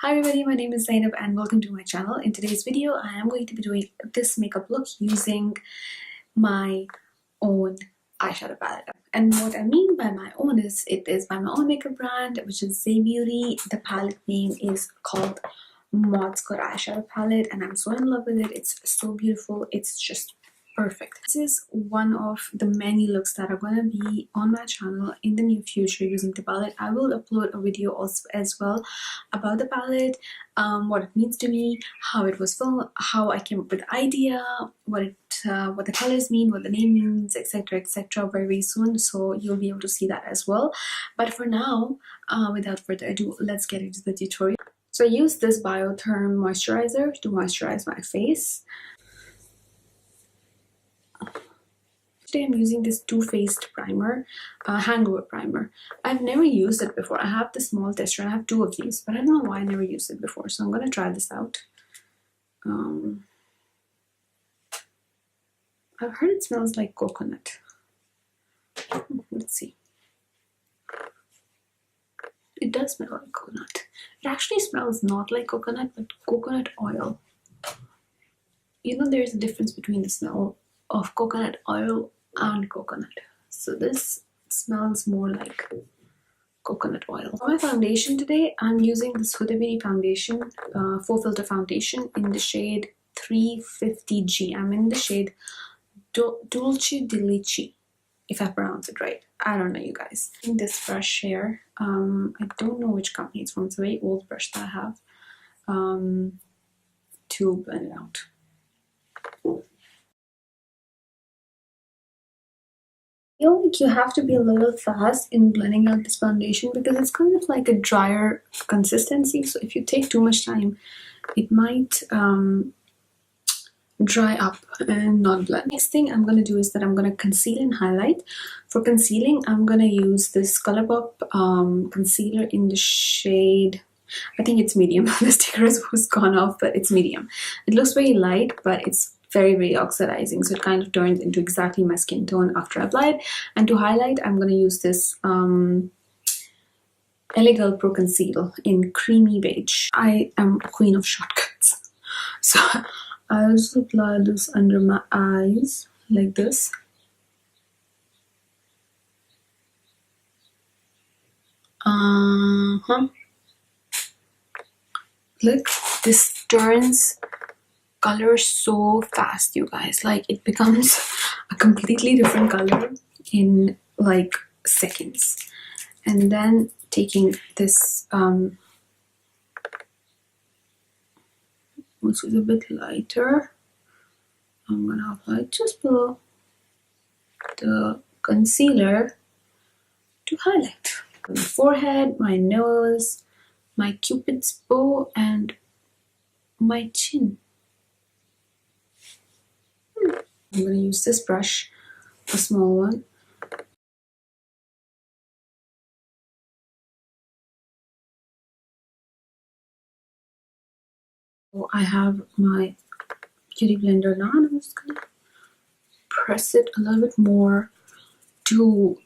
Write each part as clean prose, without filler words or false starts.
Hi everybody, my name is Zainab and welcome to my channel. In today's video, I am going to be doing this makeup look using my own eyeshadow palette. And what I mean by my own is, it is by my own makeup brand, which is Zay Beauty. The palette name is called Mod Skot Eyeshadow Palette and I'm so in love with it. It's so beautiful. It's just perfect. This is one of the many looks that are going to be on my channel in the near future using the palette. I will upload a video also as well about the palette, what it means to me, how it was filmed, how I came up with the idea, what the colors mean, what the name means, etc, etc, very soon, so you'll be able to see that as well. But for now, without further ado, let's get into the tutorial. So I use this Biotherm moisturizer to moisturize my face. Today I'm using this Too Faced primer, hangover primer. I've never used it before. I have the small tester and I have two of these, but I don't know why I never used it before, so I'm going to try this out. I've heard it smells like coconut. Let's see. It does smell like coconut. It actually smells not like coconut, but coconut oil. You know, there's a difference between the smell of coconut oil and coconut. So this smells more like coconut oil. For my foundation today, I'm using this Huda Beauty foundation, Faux Filter foundation in the shade 350G. I'm in the shade Dulce de Leche, if I pronounce it right. I don't know, you guys. In this brush here, I don't know which company it's from. It's a very old brush that I have, to blend it out. I feel like you have to be a little fast in blending out this foundation because it's kind of like a drier consistency. So if you take too much time, it might dry up and not blend. Next thing I'm going to do is that I'm going to conceal and highlight. For concealing, I'm going to use this Colourpop concealer in the shade, I think it's medium. The sticker has gone off, but it's medium. It looks very light, but it's very oxidizing, so it kind of turns into exactly my skin tone after I apply it. And to highlight, I'm going to use this LA Girl Pro Conceal in creamy beige. I am a queen of shortcuts, so I'll just apply this under my eyes like this. Look, this turns color so fast, you guys. Like, it becomes a completely different color in like seconds. And then taking this which is a bit lighter, I'm gonna apply it just below the concealer to highlight my forehead, my nose, my cupid's bow, and my chin. I'm going to use this brush, a small one. So I have my beauty blender now, and I'm just going to press it a little bit more to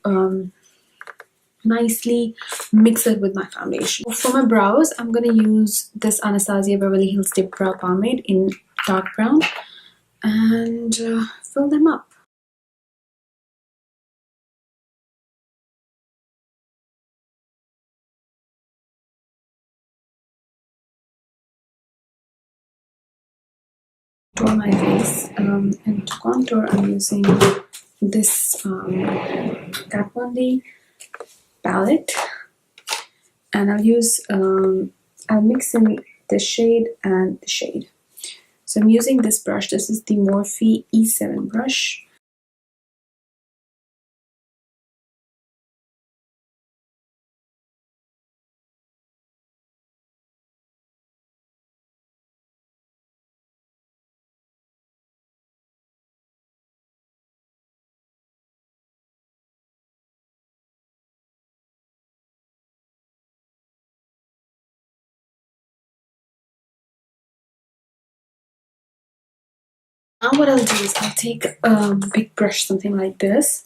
nicely mix it with my foundation. For my brows, I'm going to use this Anastasia Beverly Hills Dip Brow Pomade in dark brown and fill them up. On my face, and to contour, I'm using this Kat Von D palette, and I'll mix in the shade and the shade. So I'm using this brush. This is the Morphe E7 brush. Now what I'll do is I'll take a big brush, something like this,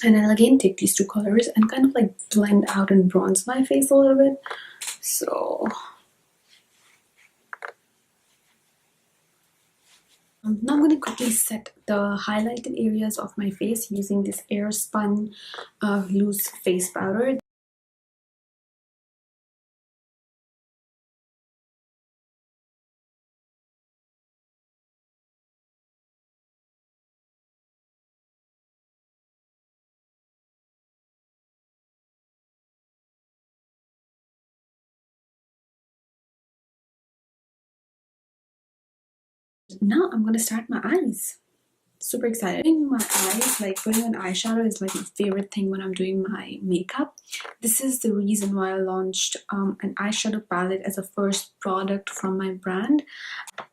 and I'll again take these two colors and kind of like blend out and bronze my face a little bit. So Now I'm going to quickly set the highlighted areas of my face using this Airspun loose face powder. Now I'm going to start my eyes. Super excited. In my eyes, like putting on eyeshadow is like my favorite thing when I'm doing my makeup. This is the reason why I launched an eyeshadow palette as a first product from my brand.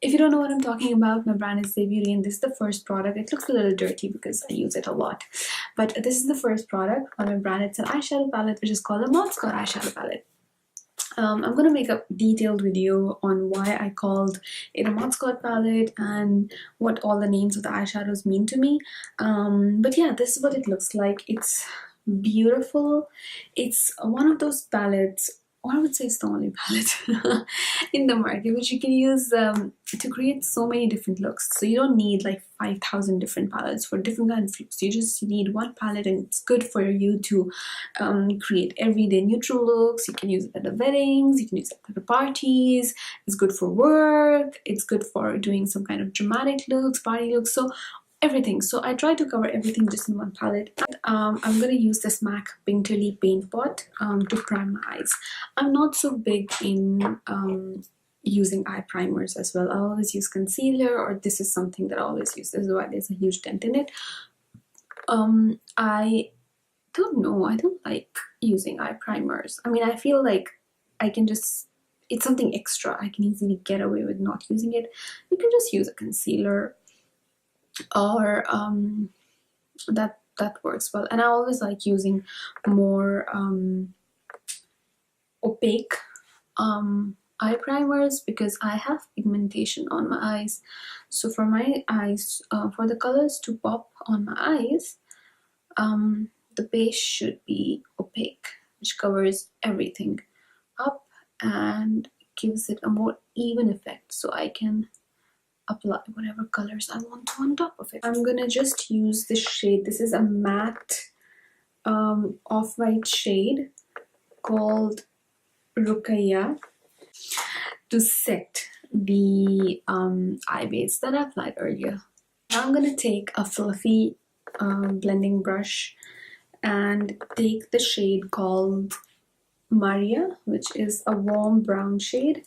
If you don't know what I'm talking about, my brand is Zay Beauty and this is the first product. It looks a little dirty because I use it a lot, but this is the first product on my brand. It's an eyeshadow palette which is called the Mod Skot Eyeshadow Palette. I'm gonna make a detailed video on why I called it a Mod Skot palette and what all the names of the eyeshadows mean to me. But yeah, this is what it looks like. It's beautiful. It's one of those palettes, or I would say it's the only palette in the market which you can use to create so many different looks. So you don't need like 5,000 different palettes for different kinds of looks. You just need one palette and it's good for you to create everyday neutral looks. You can use it at the weddings, you can use it at the parties. It's good for work, it's good for doing some kind of dramatic looks, party looks, so everything. So I try to cover everything just in one palette. I'm gonna use this MAC Painterly paint pot to prime my eyes. I'm not so big in using eye primers as well. I always use concealer, or this is something that I always use. This is why there's a huge dent in it. I don't know, I don't like using eye primers. I mean, I feel like I can just, it's something extra. I can easily get away with not using it. You can just use a concealer, or that works well. And I always like using more opaque eye primers because I have pigmentation on my eyes. So for my eyes, for the colors to pop on my eyes, the base should be opaque, which covers everything up and gives it a more even effect, so I can apply whatever colors I want on top of it. I'm gonna just use this shade. This is a matte off-white shade called Rukaya to set the eye base that I applied earlier. Now I'm gonna take a fluffy blending brush and take the shade called Maria, which is a warm brown shade,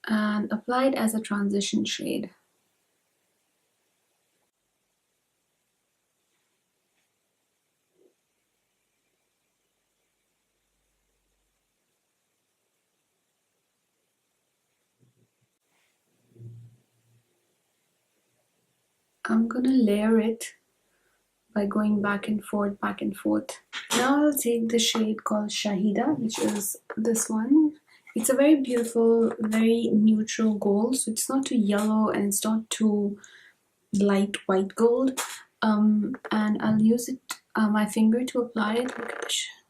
and apply it as a transition shade. I'm gonna layer it by going back and forth, back and forth. Now I'll take the shade called Shahida, which is this one. It's a very beautiful, very neutral gold, so it's not too yellow and it's not too light white gold. And I'll use it, my finger to apply it.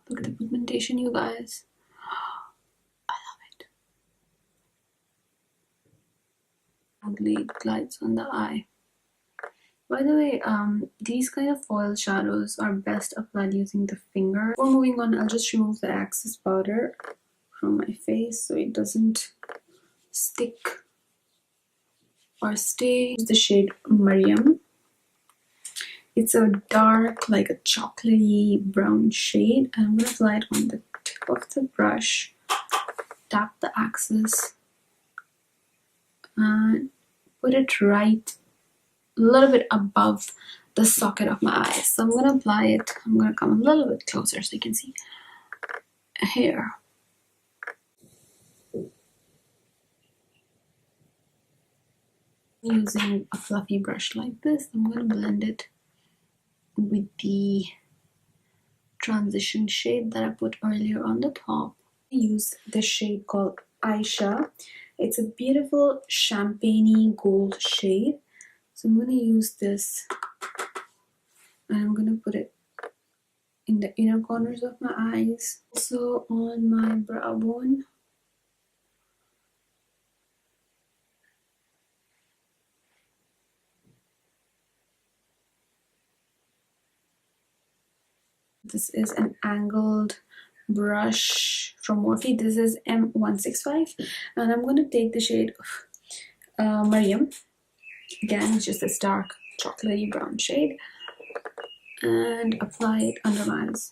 Look at the pigmentation, you guys. I love it. It glides on the eye. By the way, these kind of foil shadows are best applied using the finger. Before moving on, I'll just remove the excess powder from my face so it doesn't stick or stay. The shade Mariam. It's a dark, like a chocolatey brown shade. And I'm gonna apply it on the tip of the brush. Tap the axis and put it right a little bit above the socket of my eye. So I'm gonna apply it. I'm gonna come a little bit closer so you can see here. Using a fluffy brush like this, I'm gonna blend it with the transition shade that I put earlier on the top. I use this shade called Aisha. It's a beautiful champagne-y gold shade. So I'm gonna use this and I'm gonna put it in the inner corners of my eyes, also on my brow bone. This is an angled brush from Morphe. This is M165, and I'm going to take the shade Mariam. Again, it's just this dark chocolatey brown shade, and apply it under my eyes,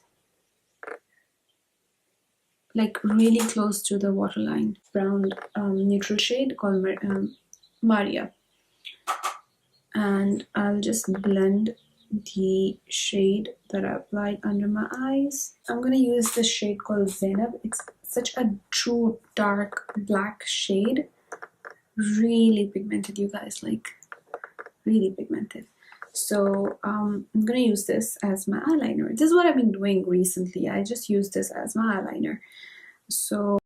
like really close to the waterline. Brown neutral shade called Maria, and I'll just blend the shade that I applied under my eyes. I'm gonna use this shade called Zainab. It's such a true dark black shade, really pigmented, you guys, like really pigmented. So I'm gonna use this as my eyeliner. This is what I've been doing recently. I just use this as my eyeliner. So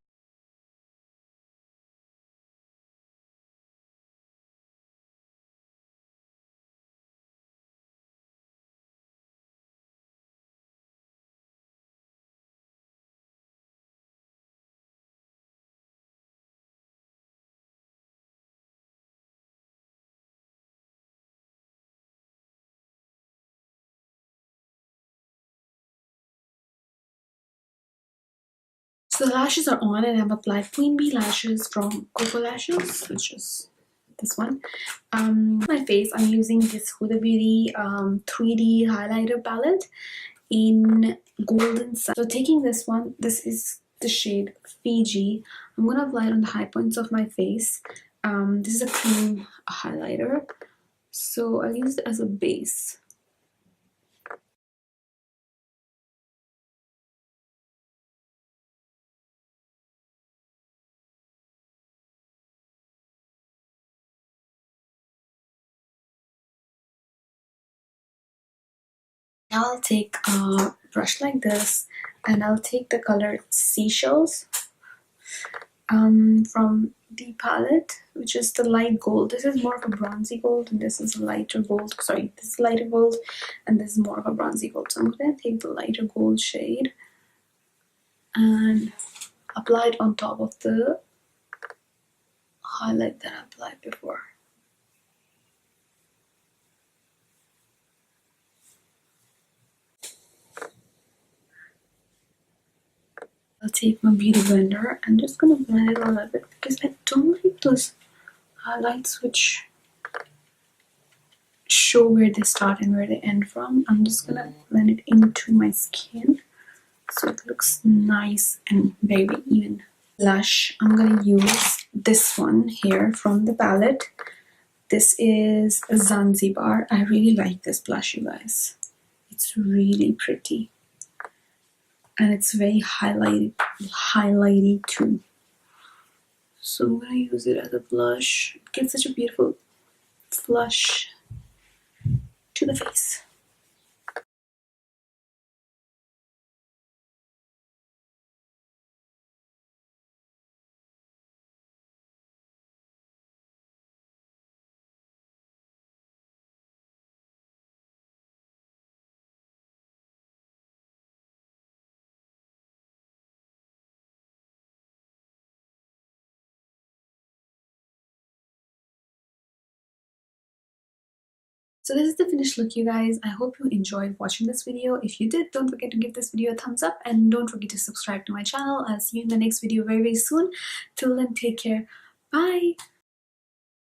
the lashes are on, and I've applied Queen Bee lashes from KOKO Lashes, which is this one. My face, I'm using this Huda Beauty 3D highlighter palette in Golden Sun. So taking this one, this is the shade Fiji. I'm gonna apply it on the high points of my face. This is a cream highlighter, so I'll use it as a base. Now I'll take a brush like this, and I'll take the color Seashells from the palette, which is the light gold. This is more of a bronzy gold, and this is a lighter gold. Sorry, this is lighter gold, and this is more of a bronzy gold. So I'm gonna take the lighter gold shade and apply it on top of the highlight that I applied before. I'll take my beauty blender and just gonna blend it a little bit, because I don't like those highlights which show where they start and where they end from. I'm just gonna blend it into my skin so it looks nice and very even. Blush, I'm gonna use this one here from the palette. This is Zanzibar. I really like this blush, you guys. It's really pretty, and it's very highlighty too. So I'm gonna use it as a blush. It gives such a beautiful flush to the face. So this is the finished look, you guys. I hope you enjoyed watching this video. If you did, don't forget to give this video a thumbs up, and don't forget to subscribe to my channel. I'll see you in the next video very, very soon. Till then, take care. Bye.